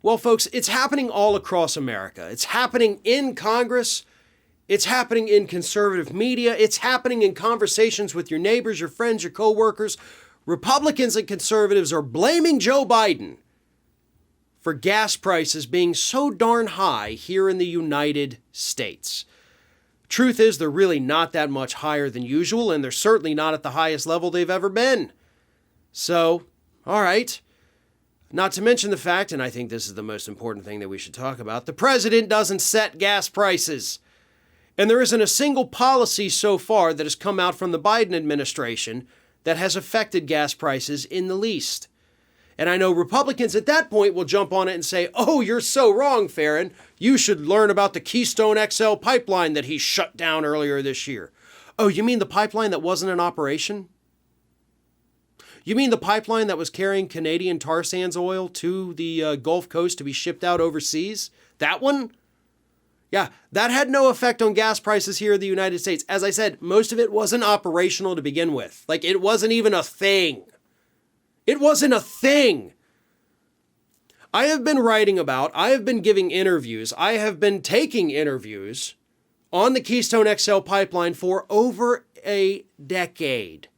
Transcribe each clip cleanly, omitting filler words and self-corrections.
Well, folks, it's happening all across America. It's happening in Congress. It's happening in conservative media. It's happening in conversations with your neighbors, your friends, your coworkers. Republicans and conservatives are blaming Joe Biden for gas prices being so darn high here in the United States. Truth is, they're really not that much higher than usual, and they're certainly not at the highest level they've ever been. So, all right. Not to mention the fact, and I think this is the most important thing that we should talk about, the president doesn't set gas prices. And there isn't a single policy so far that has come out from the Biden administration that has affected gas prices in the least. And I know Republicans at that point will jump on it and say, oh, you're so wrong, Farron. You should learn about the Keystone XL pipeline that he shut down earlier this year. Oh, you mean the pipeline that wasn't in operation? You mean the pipeline that was carrying Canadian tar sands oil to the Gulf Coast to be shipped out overseas? That one? Yeah, that had no effect on gas prices here in the United States. As I said, most of it wasn't operational to begin with. Like, it wasn't even a thing. It wasn't a thing. I have been writing about, I have been giving interviews, I have been taking interviews on the Keystone XL pipeline for over a decade.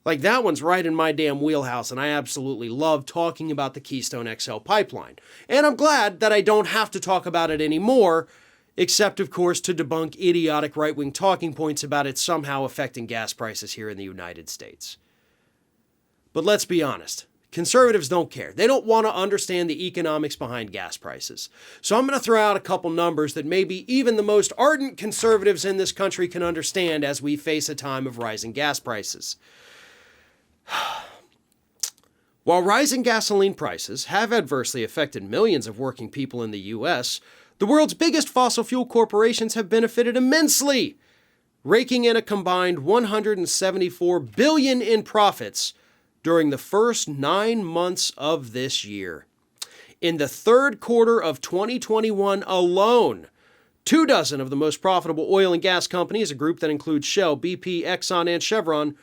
Like, that one's right in my damn wheelhouse, and I absolutely love talking about the Keystone XL pipeline. And I'm glad that I don't have to talk about it anymore, except, of course, to debunk idiotic right-wing talking points about it somehow affecting gas prices here in the United States. But let's be honest, conservatives don't care. They don't want to understand the economics behind gas prices. So I'm going to throw out a couple numbers that maybe even the most ardent conservatives in this country can understand as we face a time of rising gas prices. While rising gasoline prices have adversely affected millions of working people in the U.S., the world's biggest fossil fuel corporations have benefited immensely, raking in a combined $174 billion in profits during the first 9 months of this year. In the third quarter of 2021 alone, 24 of the most profitable oil and gas companies, a group that includes Shell, BP, Exxon, and Chevron,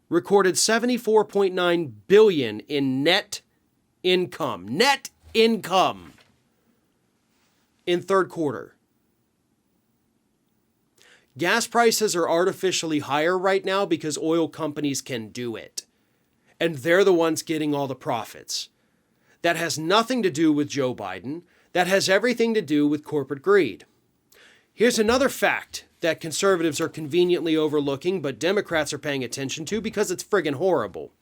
recorded $74.9 billion in net income. Net income in third quarter. Gas prices are artificially higher right now because oil companies can do it. And they're the ones getting all the profits. That has nothing to do with Joe Biden. That has everything to do with corporate greed. Here's another fact that conservatives are conveniently overlooking, but Democrats are paying attention to because it's friggin' horrible.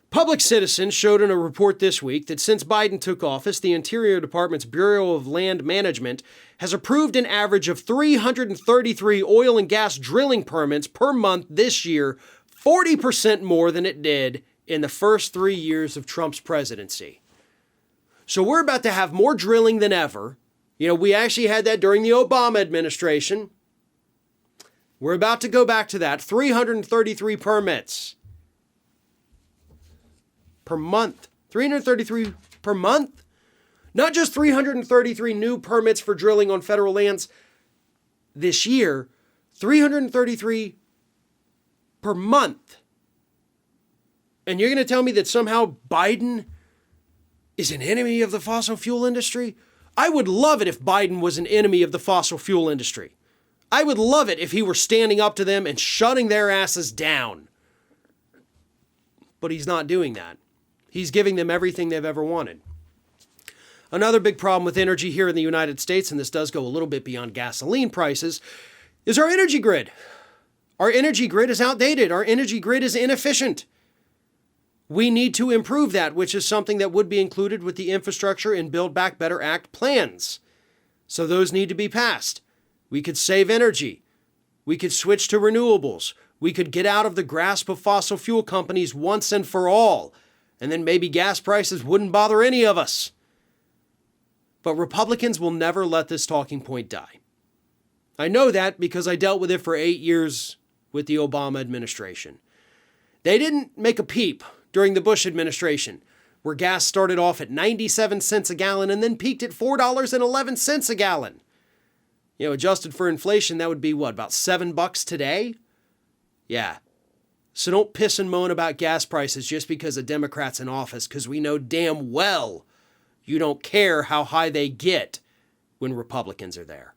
Public Citizen showed in a report this week that since Biden took office, the Interior Department's Bureau of Land Management has approved an average of 333 oil and gas drilling permits per month this year, 40% more than it did in the first 3 years of Trump's presidency. So we're about to have more drilling than ever. You know, we actually had that during the Obama administration. We're about to go back to that. 333 permits per month. 333 per month? Not just 333 new permits for drilling on federal lands this year. 333 per month. And you're going to tell me that somehow Biden is an enemy of the fossil fuel industry? I would love it if Biden was an enemy of the fossil fuel industry. I would love it if he were standing up to them and shutting their asses down. But he's not doing that. He's giving them everything they've ever wanted. Another big problem with energy here in the United States, and this does go a little bit beyond gasoline prices, is our energy grid. Our energy grid is outdated. Our energy grid is inefficient. We need to improve that, which is something that would be included with the Infrastructure and Build Back Better Act plans. So those need to be passed. We could save energy. We could switch to renewables. We could get out of the grasp of fossil fuel companies once and for all. And then maybe gas prices wouldn't bother any of us. But Republicans will never let this talking point die. I know that because I dealt with it for 8 years with the Obama administration. They didn't make a peep during the Bush administration, where gas started off at 97 cents a gallon and then peaked at $4.11 a gallon. You know, adjusted for inflation, that would be what, about $7 today? Yeah. So don't piss and moan about gas prices just because a Democrat's in office, because we know damn well You don't care how high they get when Republicans are there.